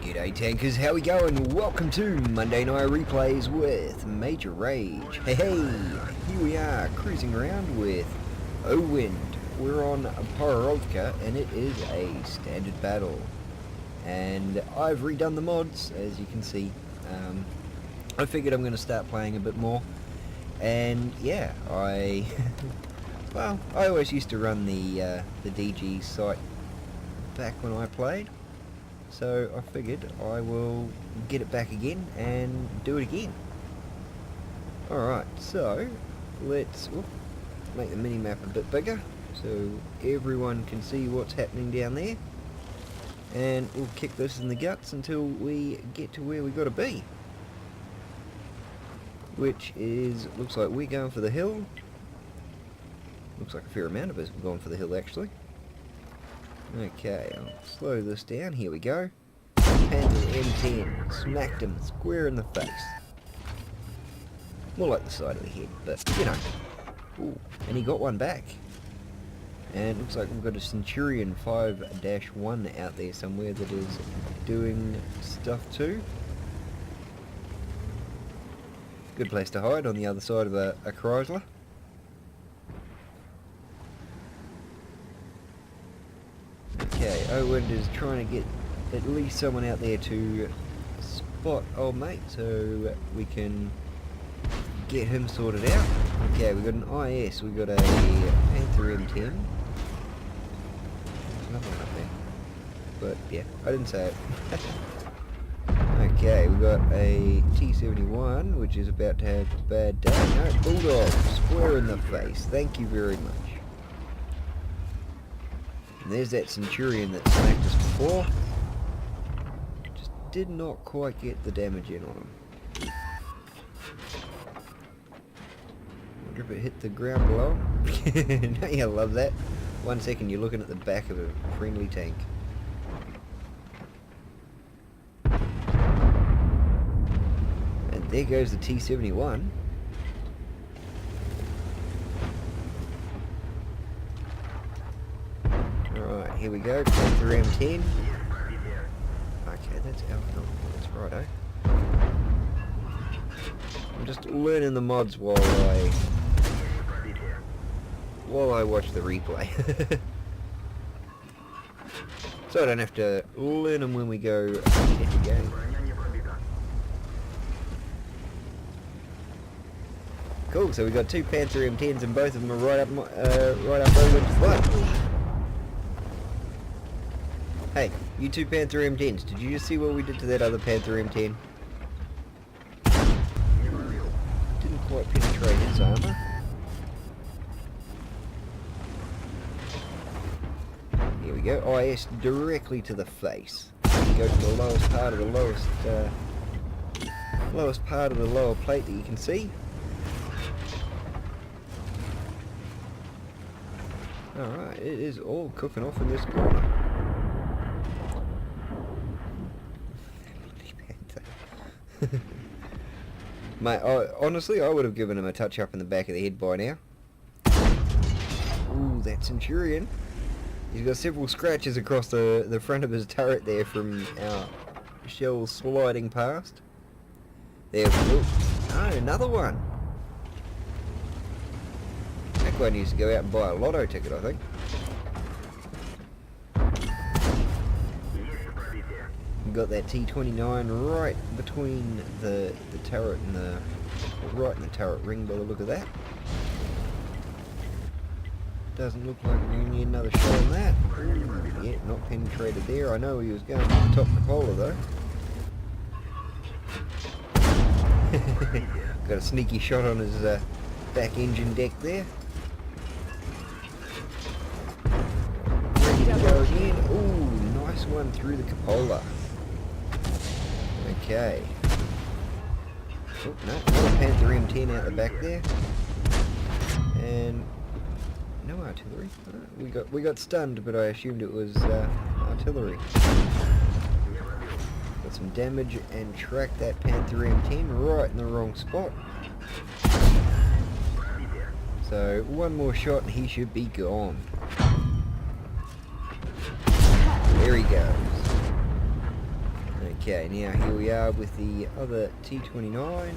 G'day tankers, how we going? Welcome to Monday Night Replays with Major Rage. Hey, here we are, cruising around with Wind. We're on Pararovka and it is a standard battle. And I've redone the mods, as you can see. I figured I'm going to start playing a bit more. And yeah, well, I always used to run the DG site back when I played. So I figured I will get it back again and do it again. Alright, so let's make the mini-map a bit bigger so everyone can see what's happening down there. And we'll kick this in the guts until we get to where we got to be. Which is, looks like we're going for the hill. Looks like a fair amount of us have gone for the hill actually. Okay, I'll slow this down. Here we go. Panther M10. Smacked him square in the face. More like the side of the head, but you know. Ooh, and he got one back. And it looks like we've got a Centurion 5-1 out there somewhere that is doing stuff too. Good place to hide on the other side of a Chrysler. Okay, Wind is trying to get at least someone out there to spot old mate so we can get him sorted out. Okay, we got an IS, we got a Panther M10. There's another one up there. But yeah, I didn't say it. Okay, we got a T71 which is about to have a bad day. No, Bulldog, square in the face. Thank you very much. And there's that Centurion that smacked us before. Just did not quite get the damage in on him. Wonder if it hit the ground below. Don't you love that? 1 second you're looking at the back of a friendly tank. And there goes the T71. Here we go, Panther M10. Okay, that's alcohol. That's righto. I'm just learning the mods while I watch the replay. So I don't have to learn them when we go into the game. Cool, so we got two Panther M10s and both of them are right up Owen's butt. Hey, you two Panther M10s, did you just see what we did to that other Panther M10? Didn't quite penetrate his armor. Here we go, IS directly to the face. Go to the lowest part of the lowest part of the lower plate that you can see. Alright, it is all cooking off in this corner. Mate, honestly, I would have given him a touch up in the back of the head by now. Ooh, that Centurion. He's got several scratches across the front of his turret there from our shells sliding past. There, oh, another one. That guy needs to go out and buy a lotto ticket, I think. Got that T29 right between the turret and right in the turret ring by the look of that. Doesn't look like we're going to need another shot on that. Yeah, not penetrated there. I know he was going to the top cupola though. Got a sneaky shot on his back engine deck there. Ready to go again. Ooh, nice one through the cupola. Okay. Oh, no, another Panther M10 out the back there. And no artillery. We got stunned, but I assumed it was artillery. Got some damage and tracked that Panther M10 right in the wrong spot. So one more shot and he should be gone. There he goes. Okay, now here we are with the other T-29.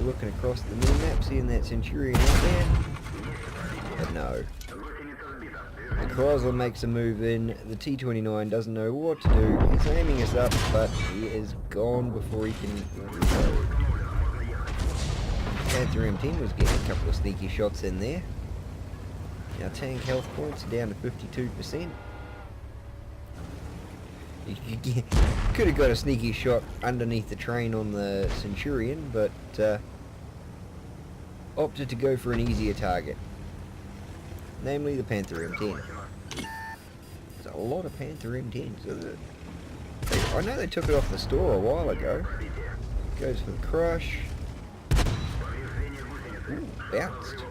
Looking across the mini-map, seeing that Centurion out there. But no. The Chrysler makes a move in, the T-29 doesn't know what to do, he's aiming us up, but he is gone before he can reload. Panther M10 was getting a couple of sneaky shots in there. Our tank health points are down to 52%. Could have got a sneaky shot underneath the train on the Centurion, but opted to go for an easier target. Namely the Panther M10. There's a lot of Panther M10s, isn't it? I know they took it off the store a while ago. Goes for the crush. Ooh, bounced.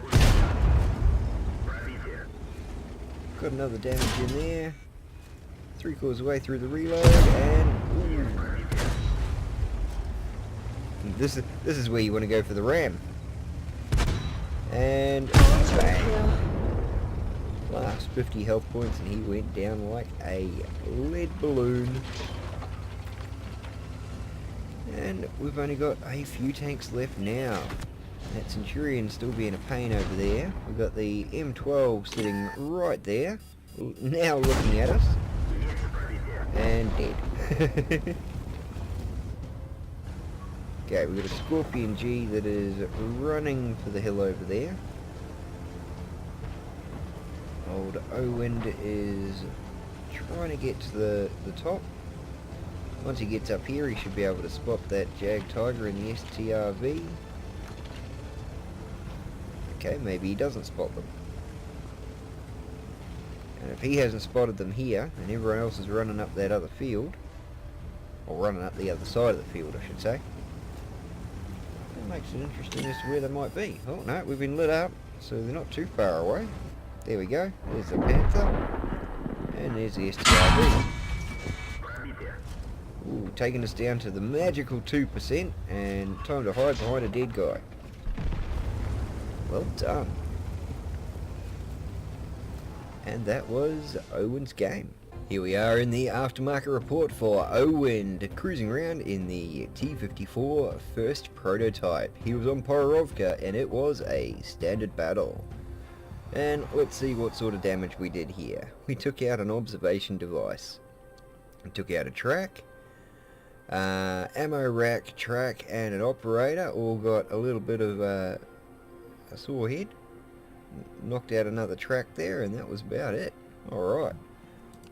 Got another damage in there. 3/4 of the way through the reload, and ooh. This is where you want to go for the ram. And bang. Last 50 health points, and he went down like a lead balloon. And we've only got a few tanks left now. That Centurion still being a pain over there. We've got the M12 sitting right there, now looking at us. And dead. Okay, we've got a Scorpion G that is running for the hill over there. Old O-Wind is trying to get to the top. Once he gets up here, he should be able to spot that Jag Tiger in the STRV. Okay, maybe he doesn't spot them. And if he hasn't spotted them here, and everyone else is running up that other field, or running up the other side of the field, I should say, that makes it interesting as to where they might be. Oh no, we've been lit up, so they're not too far away. There we go, there's the Panther, and there's the STRV. Ooh, taking us down to the magical 2%, and time to hide behind a dead guy. Well done. And that was Owen's game. Here we are in the aftermarket report for Owen, cruising around in the T-54 first prototype. He was on Pororovka, and it was a standard battle. And let's see what sort of damage we did here. We took out an observation device. We took out a track, ammo rack, track, and an operator. All got a little bit of a saw head. Knocked out another track there, and that was about it. Alright.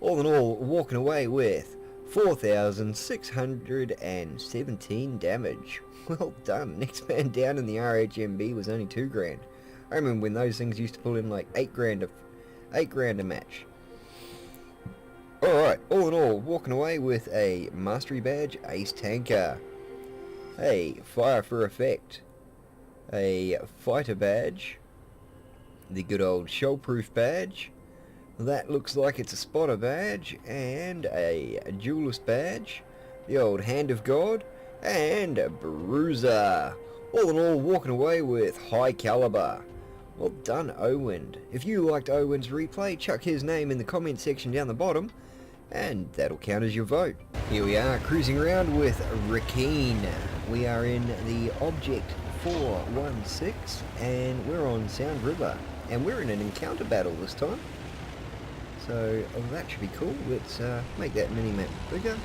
All in all, walking away with 4,617 damage. Well done. Next man down in the RHMB was only 2 grand. I remember when those things used to pull in like 8 grand a match. Alright, all in all, walking away with a Mastery Badge, Ace Tanker, a Fire for Effect, a Fighter Badge, the good old Shellproof Badge, that looks like it's a Spotter Badge, and a Duelist Badge, the old Hand of God, and a Bruiser. All in all, walking away with High Caliber. Well done, Owen. If you liked Owen's replay, chuck his name in the comment section down the bottom, and that'll count as your vote. Here we are, cruising around with Rakeen. We are in the Object 416, and we're on Sound River, and we're in an encounter battle this time. So that should be cool. Let's make that mini-map bigger.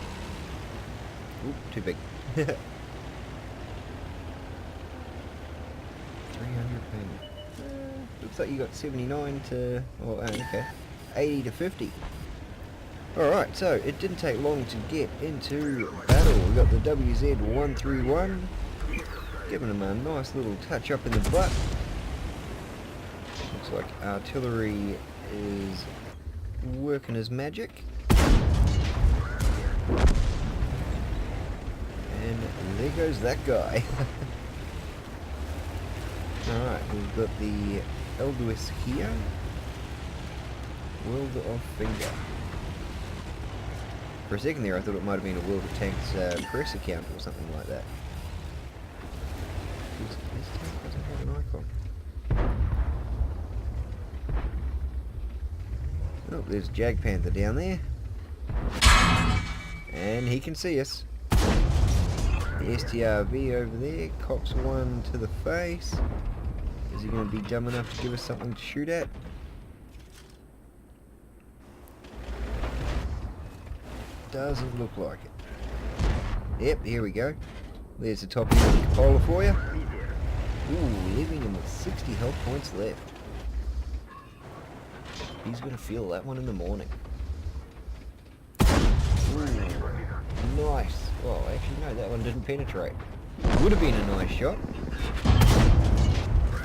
Oop, too big. 300 ping. Looks like you got 79 to, oh, okay, 80 to 50. Alright, so it didn't take long to get into battle. We got the WZ-131, giving them a nice little touch up in the butt. Looks like artillery is working as magic. And there goes that guy. Alright, we've got the Elduis here. World of Finger. For a second there I thought it might have been a World of Tanks press account or something like that. This tank doesn't have an icon. Oh, there's Jag Panther down there. he can see us. The STRV over there, cocks one to the face. Is he going to be dumb enough to give us something to shoot at? Doesn't look like it. Yep, here we go. There's the top end of the Cupola for you. Ooh, leaving him with 60 health points left. He's going to feel that one in the morning. Ooh, nice. Well, actually, no, that one didn't penetrate. Would have been a nice shot.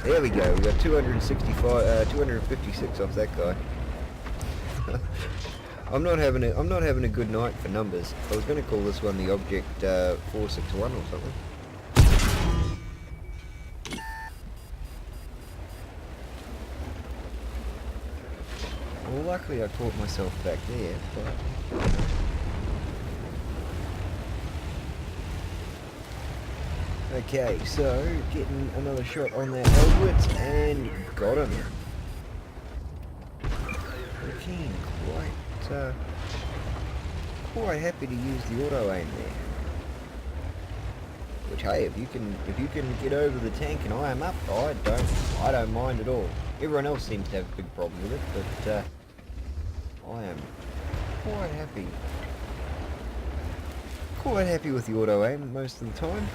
There we go. We got 256 off that guy. I'm not having a good night for numbers. I was going to call this one the Object 461 or something. Well, luckily I caught myself back there, but... Okay, so getting another shot on that Elwitz and got him. Looking quite happy to use the auto aim there. Which, hey, if you can get over the tank and I am up, I don't mind at all. Everyone else seems to have a big problem with it, but I am quite happy with the auto aim most of the time.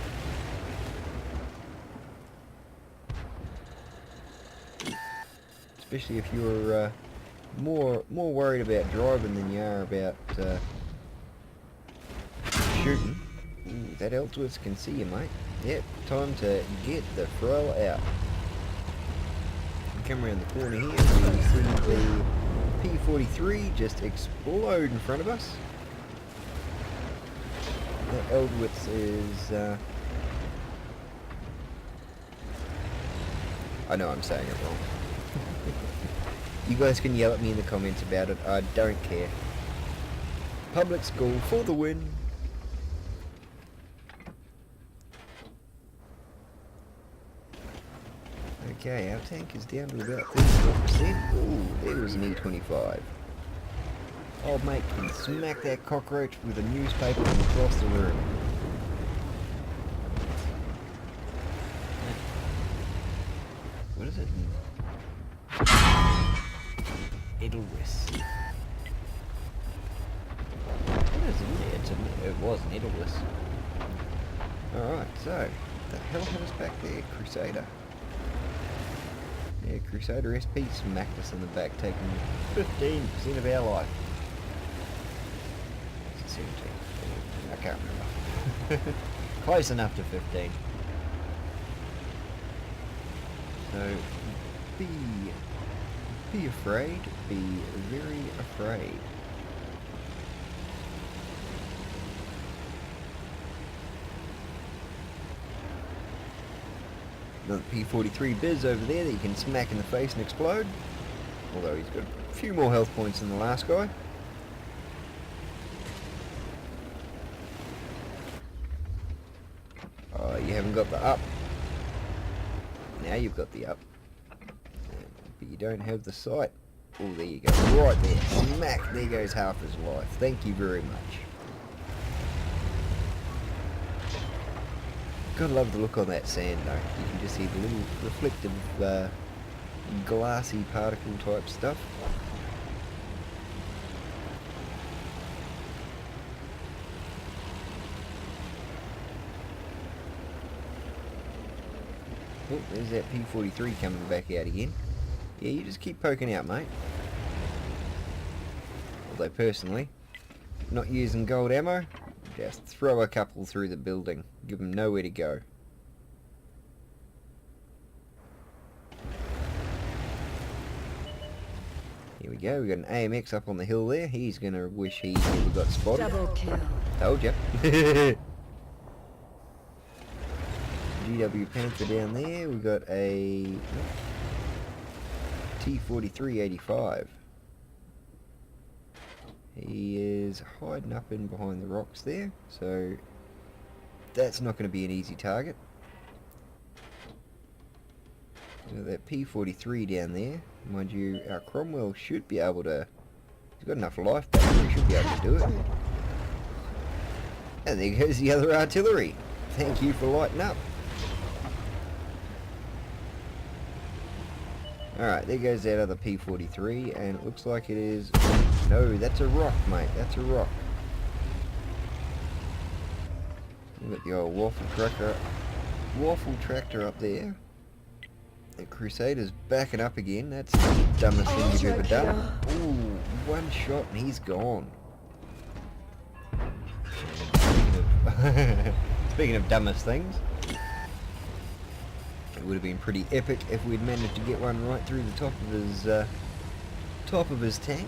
Especially if you're more worried about driving than you are about shooting. Ooh, that Ellsworth can see you, mate. Yep, time to get the throw out. Come around the corner here, we see the P43 just explode in front of us. That Eldwitz is... I know I'm saying it wrong. You guys can yell at me in the comments about it, I don't care. Public school for the win. Okay, our tank is down to about 34%. Ooh, there was an E25. Old mate can smack that cockroach with a newspaper from across the room. What is it? Edelweiss. What is it? It was an Edelweiss. Alright, so, the hell had us back there, Crusader? Yeah, Crusader SP smacked us in the back, taking 15% of our life. 17. I can't remember. Close enough to 15. So, be afraid, be very afraid. Another P43 Biz over there that you can smack in the face and explode. Although he's got a few more health points than the last guy. Oh, you haven't got the up. Now you've got the up. But you don't have the sight. Oh, there you go. Right there. Smack. There goes half his life. Thank you very much. Gotta love the look on that sand though. You can just see the little reflective glassy particle type stuff. Oh, there's that P43 coming back out again. Yeah, you just keep poking out, mate. Although personally, not using gold ammo, just throw a couple through the building. Give them nowhere to go. Here we go, we got an AMX up on the hill there. He's gonna wish he never got spotted. Double kill. Told ya. GW Panther down there. We got a T4385. He is hiding up in behind the rocks there, so that's not going to be an easy target. Got that P43 down there. Mind you, our Cromwell should be able to... He's got enough life back there, he should be able to do it. And there goes the other artillery. Thank you for lighting up. Alright, there goes that other P-43, and it looks like it is... No, that's a rock, mate. That's a rock. We've got the old waffle tractor up there. The Crusader's backing up again. That's the dumbest thing you've ever done. Ooh, one shot and he's gone. Speaking of dumbest things, it would have been pretty epic if we'd managed to get one right through the top of his tank.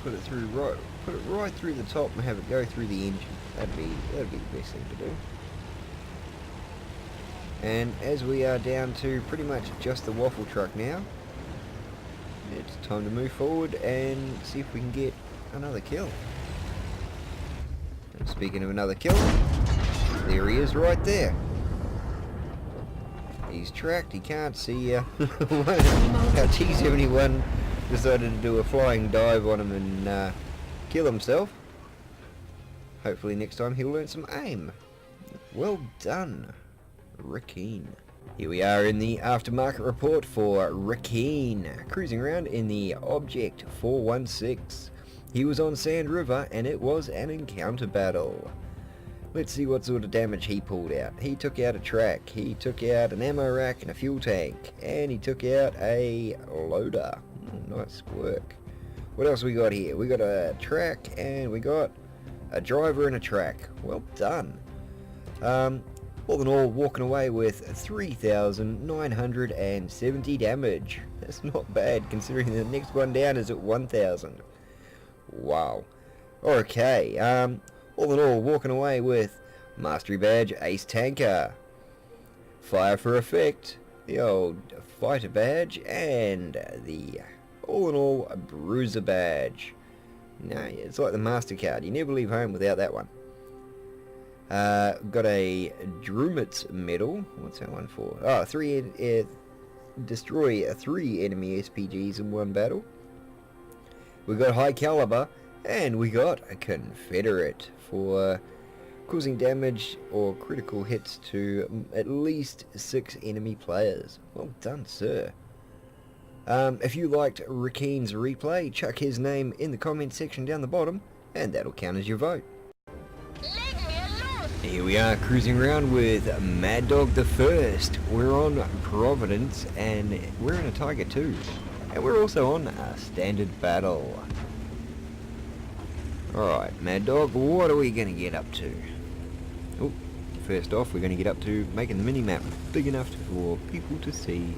Put it right through the top and have it go through the engine. That'd be the best thing to do. And as we are down to pretty much just the waffle truck now, it's time to move forward and see if we can get another kill. And speaking of another kill, there he is right there. He's tracked, he can't see you. Our T-71 decided to do a flying dive on him and kill himself. Hopefully next time he'll learn some aim. Well done, Rakeen. Here we are in the aftermarket report for Rakeen, cruising around in the Object 416. He was on Sand River and it was an encounter battle. Let's see what sort of damage he pulled out. He took out a track, he took out an ammo rack and a fuel tank, and he took out a loader. Nice work. What else we got here? We got a track and we got a driver and a track. Well done. All in all, walking away with 3,970 damage. That's not bad considering the next one down is at 1,000. Wow. Okay, all in all, walking away with Mastery Badge Ace Tanker, Fire for Effect, the old Fighter Badge, and the all in all Bruiser Badge. No, it's like the MasterCard, you never leave home without that one. Got a Drumitz medal. What's that one for? Oh, destroy 3 enemy SPGs in one battle. We got High Caliber, and we got a Confederate for causing damage or critical hits to at least 6 enemy players. Well done, sir. If you liked Rakeen's replay, chuck his name in the comment section down the bottom, and that'll count as your vote. Here we are cruising around with Mad Dog the First. We're on Providence and we're in a Tiger 2. And we're also on a standard battle. Alright, Mad Dog, what are we going to get up to? Oh, first off we're going to get up to making the mini-map big enough for people to see.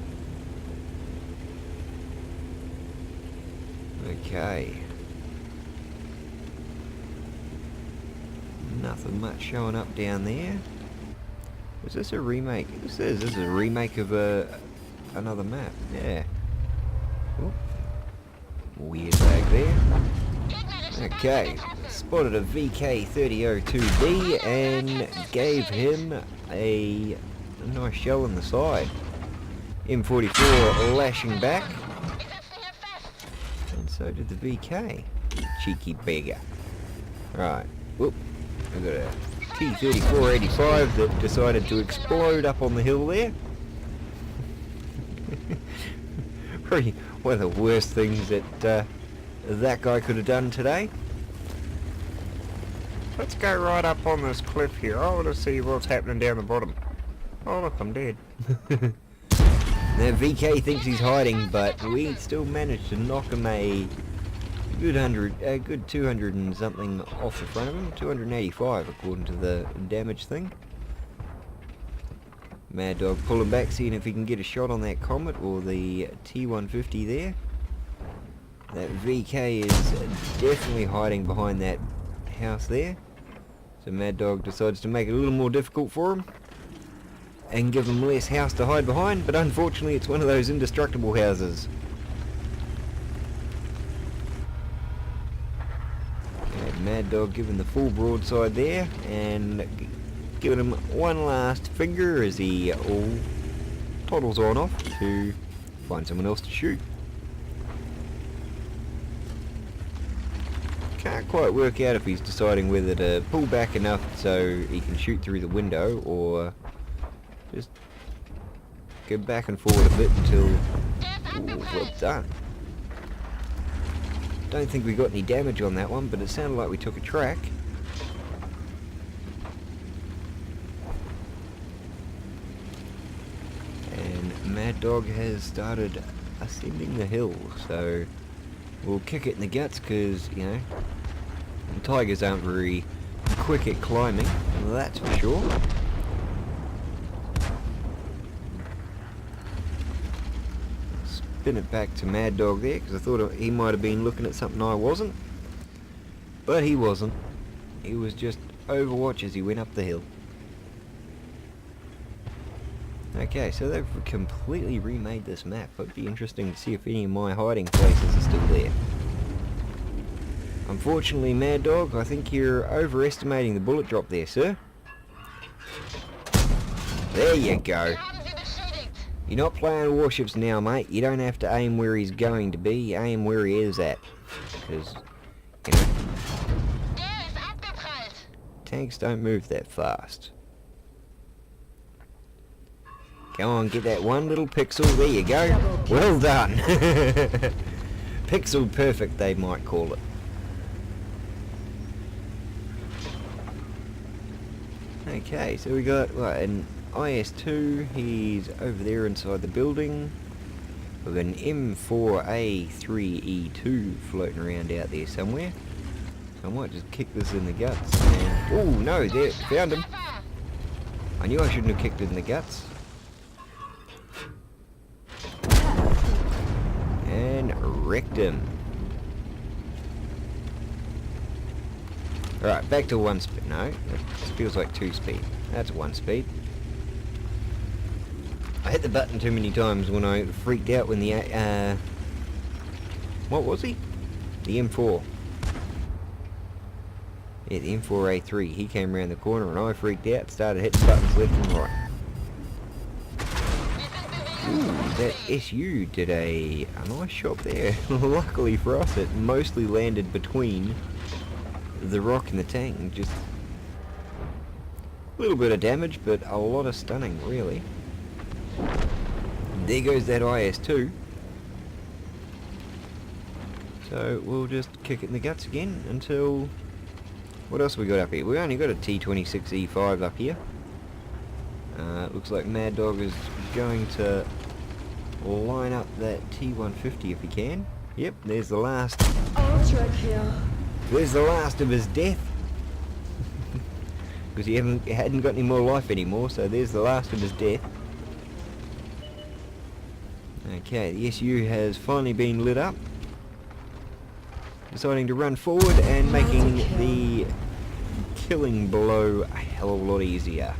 Okay. Nothing much showing up down there. Is this a remake? This is a remake of another map. Yeah. Oh. Weird lag there. Okay. Spotted a VK3002B and gave him a nice shell in the side. M44 lashing back. And so did the VK. Cheeky beggar. Right. Whoop. I've got a T-3485 that decided to explode up on the hill there. Probably one of the worst things that that guy could have done today. Let's go right up on this cliff here. I want to see what's happening down the bottom. Oh look, I'm dead. Now VK thinks he's hiding, but we still managed to knock him a good 200 and something off the front of him. 285 according to the damage thing. Mad Dog pulling back, seeing if he can get a shot on that Comet or the T-150 there. That VK is definitely hiding behind that house there. So Mad Dog decides to make it a little more difficult for him and give him less house to hide behind, but unfortunately it's one of those indestructible houses. Mad Dog giving the full broadside there and giving him one last finger as he all toddles on off to find someone else to shoot. can't quite work out if he's deciding whether to pull back enough so he can shoot through the window, or just go back and forward a bit until... Ooh, well done. Don't think we got any damage on that one, but it sounded like we took a track. And Mad Dog has started ascending the hill, so we'll kick it in the guts because, you know, tigers aren't very quick at climbing, that's for sure. Spin it back to Mad Dog there because I thought he might have been looking at something I wasn't, but he wasn't. He was just Overwatch as he went up the hill. Okay, so they've completely remade this map. It'd be interesting to see if any of my hiding places are still there. Unfortunately, Mad Dog, I think you're overestimating the bullet drop there, sir. There you go. You're not playing warships now, mate. You don't have to aim where he's going to be. Aim where he is at. Because, you know, tanks don't move that fast. Come on, get that one little pixel. There you go. Well done. Pixel perfect, they might call it. Okay, so we got an IS-2. He's over there inside the building. We've got an M4A3E2 floating around out there somewhere. So I might just kick this in the guts. And, oh no, there, found him. I knew I shouldn't have kicked it in the guts. And wrecked him. Alright, back to 1 speed. No, that feels like 2 speed. That's 1 speed. I hit the button too many times when I freaked out when the what was he? The M4. Yeah, the M4A3. He came around the corner and I freaked out, started hitting buttons left and right. Ooh, that SU did a nice shot there. Luckily for us, it mostly landed between the rock and the tank. Just a little bit of damage, but a lot of stunning, really. And there goes that IS-2. So we'll just kick it in the guts again until... What else have we got up here? We only got a T-26E5 up here. Looks like Mad Dog is going to line up that T-150 if he can. Yep, there's the last. There's the last of his death. Because he hadn't got any more life anymore, so there's the last of his death. Okay, the SU has finally been lit up. Deciding to run forward and making the killing blow a hell of a lot easier.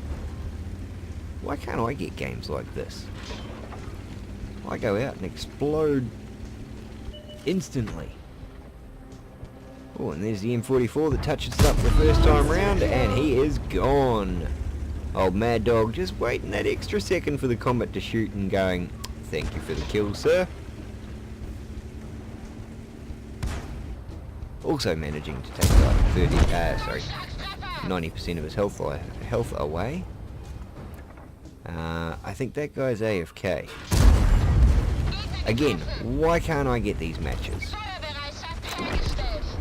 Why can't I get games like this? I go out and explode instantly. Oh, and there's the M44 that touches it up the first time round, and he is gone. Old Mad Dog just waiting that extra second for the combat to shoot and going, thank you for the kill, sir. Also managing to take like 90% of his health away. I think that guy's AFK. Again, why can't I get these matches?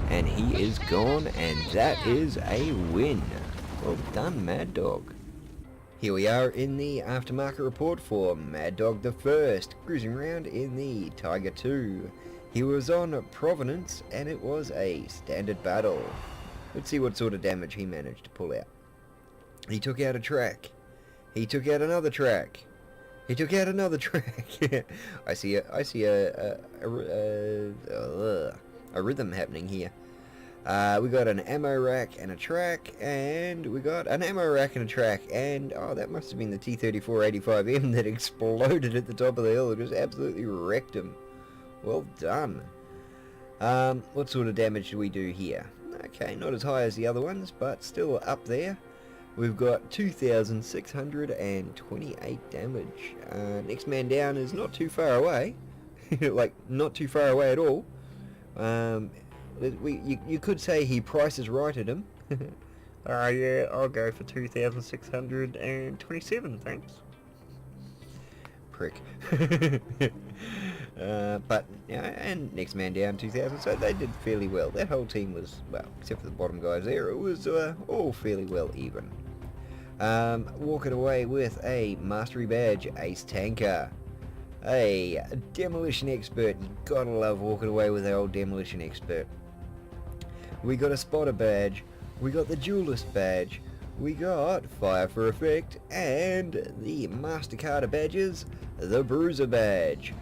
And he is gone, and that is a win. Well done, Mad Dog. Here we are in the aftermarket report for Mad Dog the First, cruising around in the Tiger 2. He was on Providence, and it was a standard battle. Let's see what sort of damage he managed to pull out. He took out a track. He took out another track. He took out another track. I see a rhythm happening here. We got an ammo rack and a track, and we got an ammo rack and a track, and oh, that must have been the T-34-85M that exploded at the top of the hill. It just absolutely wrecked him. Well done. What sort of damage do we do here? Okay, not as high as the other ones, but still up there. We've got 2,628 damage. Next man down is not too far away. Like, not too far away at all. You could say he prices righted him. Yeah, I'll go for 2,627, thanks. Prick. But and next man down 2,000, so they did fairly well. That whole team was, well, except for the bottom guys there, it was all fairly well even. Walking away with a mastery badge, Ace Tanker. A demolition expert. You gotta love walking away with the old demolition expert. We got a spotter badge. We got the duelist badge. We got fire for effect, and the master carter badges, the bruiser badge.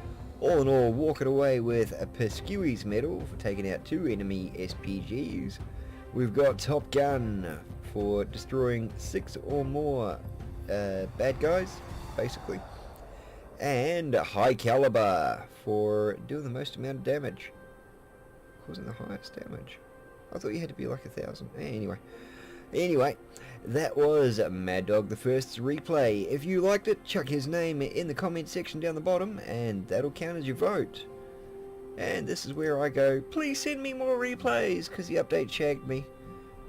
All in all, walking away with a Pescui's medal for taking out 2 enemy SPGs. We've got Top Gun for destroying 6 or more bad guys, basically. And High Caliber for doing the most amount of damage, causing the highest damage. I thought you had to be like 1,000. Anyway, that was Mad Dog the First's replay. If you liked it, chuck his name in the comment section down the bottom, and that'll count as your vote. And this is where I go, please send me more replays, because the update shagged me,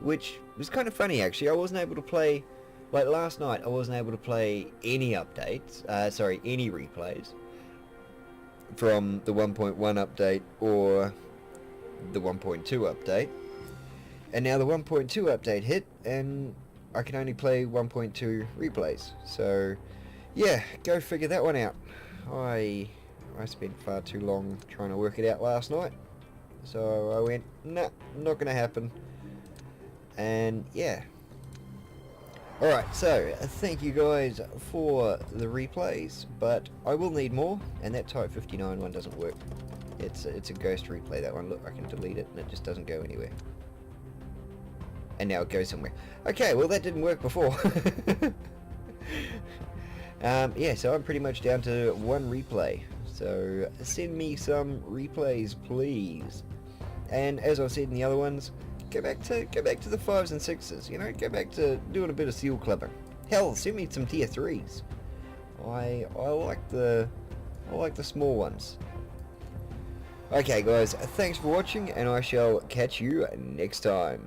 which was kind of funny actually. I wasn't able to play, like last night, I wasn't able to play any updates, any replays from the 1.1 update or the 1.2 update. And now the 1.2 update hit, and I can only play 1.2 replays. So, yeah, go figure that one out. I spent far too long trying to work it out last night. So I went, nah, not going to happen. And, yeah. Alright, so, thank you guys for the replays, but I will need more, and that Type 59 one doesn't work. It's a ghost replay, that one. Look, I can delete it, and it just doesn't go anywhere. And now it goes somewhere. Okay, well that didn't work before. Yeah, so I'm pretty much down to 1 replay. So send me some replays, please. And as I said in the other ones, go back to the 5s and 6s. You know, go back to doing a bit of seal clubbing. Hell, send me some tier 3s. I like the small ones. Okay, guys, thanks for watching, and I shall catch you next time.